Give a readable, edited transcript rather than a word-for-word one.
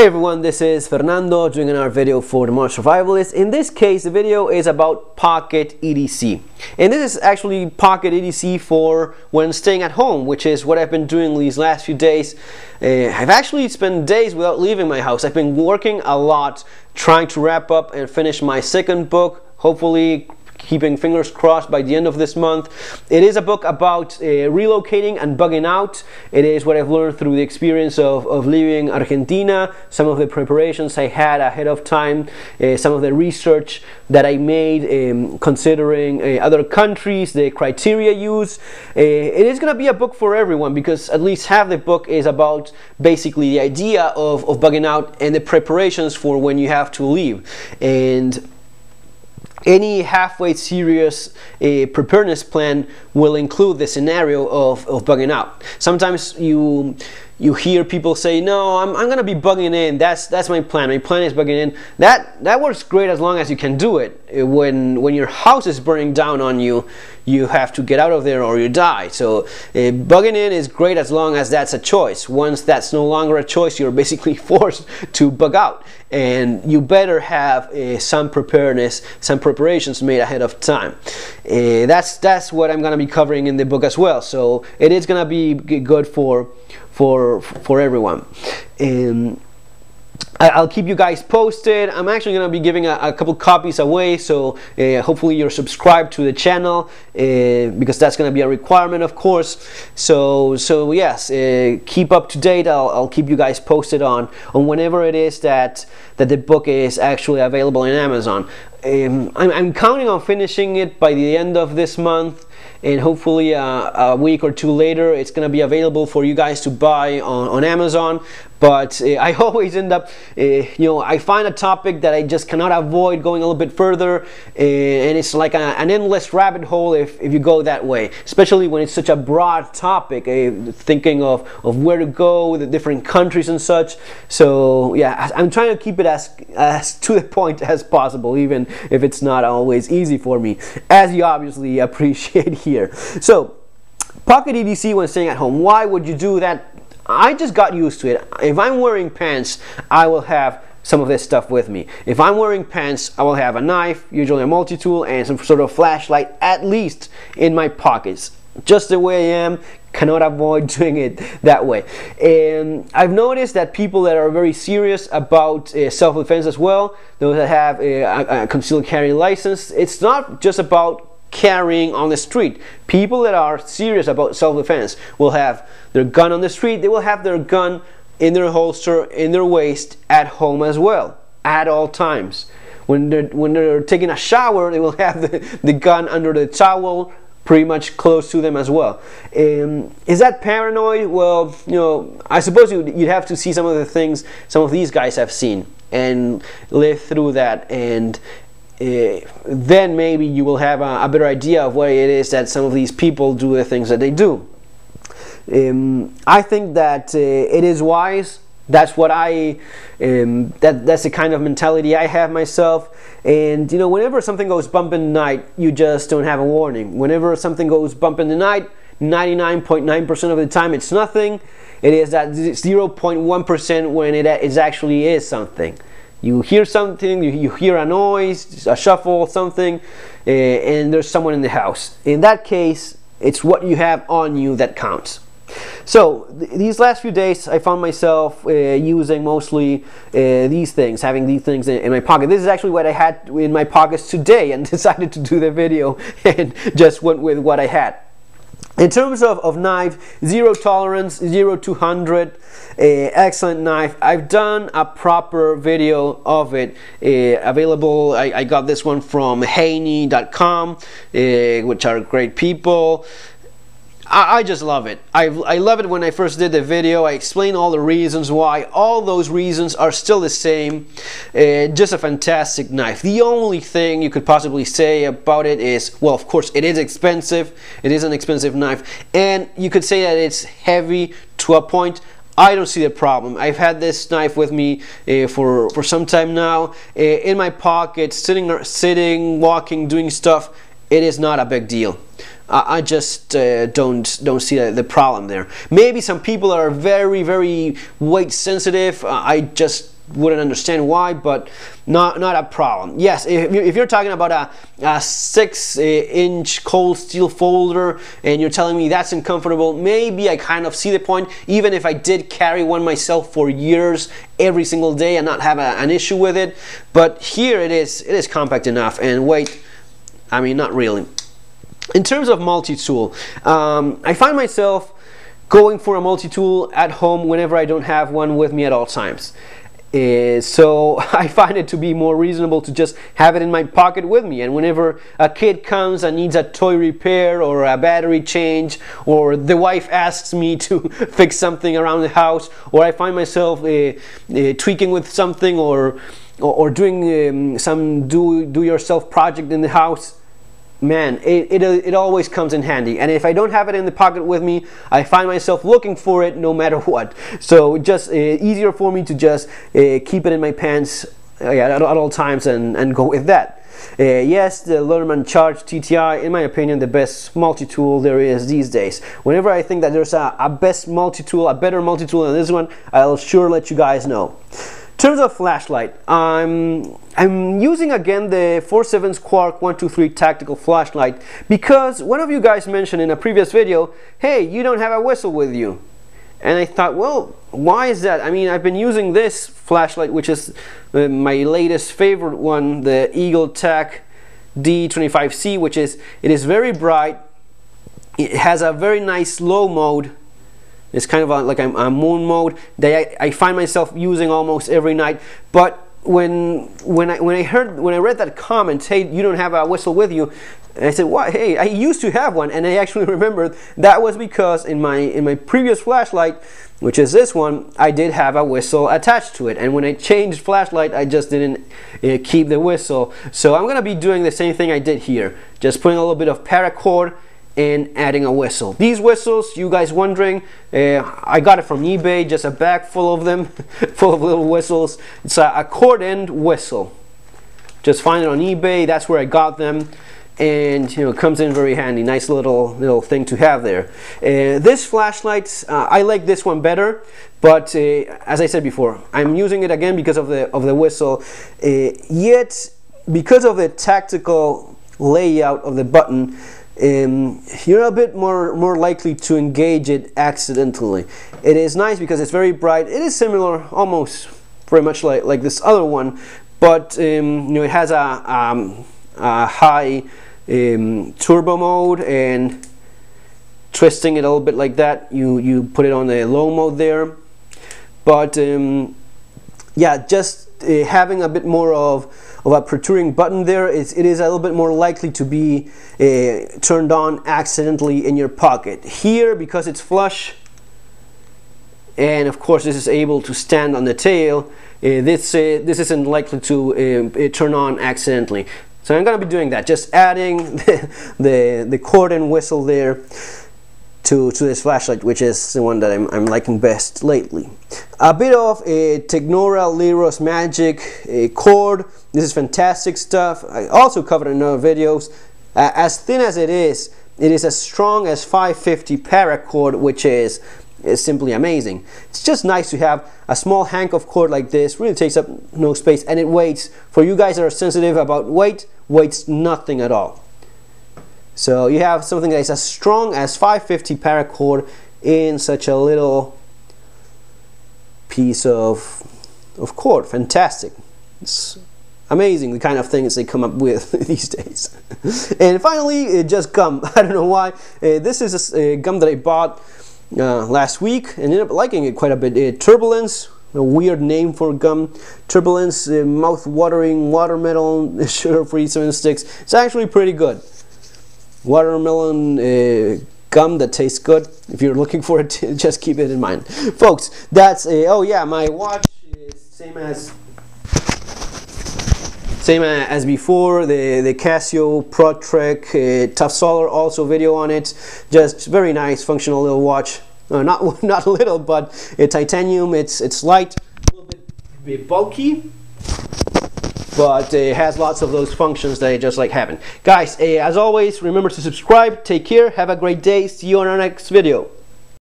everyone, this is Fernando doing another video for the Modern Survivalist. In this case, the video is about Pocket EDC. And this is actually Pocket EDC for when staying at home, which is what I've been doing these last few days. I've actually spent days without leaving my house. I've been working a lot, trying to wrap up and finish my second book, hopefully keeping fingers crossed by the end of this month. It is a book about relocating and bugging out. It is what I've learned through the experience of leaving Argentina, some of the preparations I had ahead of time, some of the research that I made considering other countries, the criteria used. It is going to be a book for everyone because at least half the book is about basically the idea of bugging out and the preparations for when you have to leave. And any halfway serious preparedness plan will include the scenario of bugging out. Sometimes you hear people say, no, I'm gonna be bugging in, that's my plan is bugging in. That works great as long as you can do it. When your house is burning down on you, you have to get out of there or you die. So bugging in is great as long as that's a choice. Once that's no longer a choice, you're basically forced to bug out, and you better have some preparedness, some preparations made ahead of time. That's what I'm gonna be covering in the book as well. So it is gonna be good for everyone. I'll keep you guys posted. I'm actually going to be giving a couple copies away, so hopefully you're subscribed to the channel because that's going to be a requirement, of course. So yes, keep up to date. I'll keep you guys posted on whenever it is that the book is actually available in Amazon. I'm counting on finishing it by the end of this month, and hopefully a week or two later it's going to be available for you guys to buy on Amazon. But I always end up, I find a topic that I just cannot avoid going a little bit further, and it's like an endless rabbit hole if you go that way, especially when it's such a broad topic, thinking of where to go, the different countries and such. So yeah, I'm trying to keep it as to the point as possible, even if it's not always easy for me, as you obviously appreciate here. So Pocket EDC when staying at home. Why would you do that? I just got used to it. If I'm wearing pants, I will have some of this stuff with me. If I'm wearing pants, I will have a knife, usually a multi-tool, and some sort of flashlight at least in my pockets. Just the way I am, cannot avoid doing it that way. And I've noticed that people that are very serious about self-defense as well, those that have a concealed carry license, it's not just about carrying on the street. People that are serious about self-defense will have their gun on the street. They will have their gun in their holster, in their waist, at home as well, at all times. When they're taking a shower, they will have the gun under the towel, pretty much close to them as well. Is that paranoid? Well, I suppose you'd have to see some of the things some of these guys have seen and live through that, and then maybe you will have a better idea of why it is that some of these people do the things that they do. I think that it is wise. That's what that's the kind of mentality I have myself. And whenever something goes bump in the night, you just don't have a warning. Whenever something goes bump in the night, 99.9% of the time it's nothing. It is that 0.1% when it actually is something. You hear something, you hear a noise, a shuffle, something, and there's someone in the house. In that case, it's what you have on you that counts. So these last few days, I found myself using mostly these things, having these things in my pocket. This is actually what I had in my pockets today, and decided to do the video and just went with what I had. In terms of knife, 0 tolerance, 0 to 100, excellent knife. I've done a proper video of it, available. I got this one from Haney.com, which are great people. I just love it. I love it. When I first did the video, I explained all the reasons why. All those reasons are still the same. Just a fantastic knife. The only thing you could possibly say about it is, well, of course, it is expensive. It is an expensive knife. And you could say that it's heavy to a point. I don't see the problem. I've had this knife with me for some time now. In my pocket, sitting, walking, doing stuff. It is not a big deal. I just don't see the problem there. Maybe some people are very weight sensitive. I just wouldn't understand why, but not a problem. Yes, if you're talking about a 6-inch cold steel folder and you're telling me that's uncomfortable, maybe I kind of see the point, even if I did carry one myself for years every single day and not have an issue with it. But here it is compact enough, and weight, I mean, not really. In terms of multi-tool, I find myself going for a multi-tool at home whenever I don't have one with me at all times. So I find it to be more reasonable to just have it in my pocket with me, and whenever a kid comes and needs a toy repair or a battery change, or the wife asks me to fix something around the house, or I find myself tweaking with something, or doing some do-yourself project in the house, man, it always comes in handy. And if I don't have it in the pocket with me, I find myself looking for it no matter what. So just easier for me to just keep it in my pants at all times and go with that. Yes, the Leatherman Charge TTI, in my opinion, the best multi-tool there is these days. Whenever I think that there's a best multi-tool, a better multi-tool than this one, I'll sure let you guys know. In terms of flashlight, I'm using again the 4/7 Quark 123 tactical flashlight, because one of you guys mentioned in a previous video, hey, you don't have a whistle with you. And I thought, well, why is that? I mean, I've been using this flashlight, which is my latest favorite one, the Eagle Tac D25C, which is, it is very bright. It has a very nice low mode. It's kind of like a moon mode that I find myself using almost every night. But when I read that comment, hey, you don't have a whistle with you, and I said, what? Hey, I used to have one, and I actually remembered that was because in my previous flashlight, which is this one, I did have a whistle attached to it, and when I changed flashlight, I just didn't keep the whistle. So I'm gonna be doing the same thing I did here, just putting a little bit of paracord and adding a whistle. These whistles, you guys wondering, I got it from eBay, just a bag full of them, full of little whistles. It's a cord end whistle. Just find it on eBay, that's where I got them. And you know, it comes in very handy, nice little thing to have there. This flashlight, I like this one better, but as I said before, I'm using it again because of the whistle. Yet, because of the tactical layout of the button, you're a bit more likely to engage it accidentally. It is nice because it's very bright. It is similar, almost very much like this other one, but you know, it has a high turbo mode, and twisting it a little bit like that, you put it on the low mode there. But yeah, just having a bit more of a protruding button there, it is a little bit more likely to be turned on accidentally in your pocket. Here, because it's flush, and of course this is able to stand on the tail, this isn't likely to turn on accidentally. So I'm going to be doing that, just adding the cord and whistle there to this flashlight, which is the one that I'm liking best lately. A bit of a Technora Lyros Magic cord. This is fantastic stuff. I also covered in other videos. As thin as it is as strong as 550 paracord, which is simply amazing. It's just nice to have a small hank of cord like this. Really takes up no space, and it weighs, for you guys that are sensitive about weight, weighs nothing at all. So you have something that is as strong as 550 paracord in such a little piece of cord. Fantastic. It's amazing the kind of things they come up with these days. And finally, just gum. I don't know why. This is a gum that I bought last week and ended up liking it quite a bit. Turbulence, a weird name for gum. Turbulence, mouth-watering watermelon sugar-free 7 sticks. It's actually pretty good. Watermelon gum that tastes good. If you're looking for it, just keep it in mind, folks. That's oh yeah, my watch is same as before. The Casio ProTrek Tough Solar, also video on it. Just very nice, functional little watch. Not little, but titanium. It's light, a little bit bulky, but it has lots of those functions that I just like having. Guys, as always, remember to subscribe. Take care. Have a great day. See you on our next video.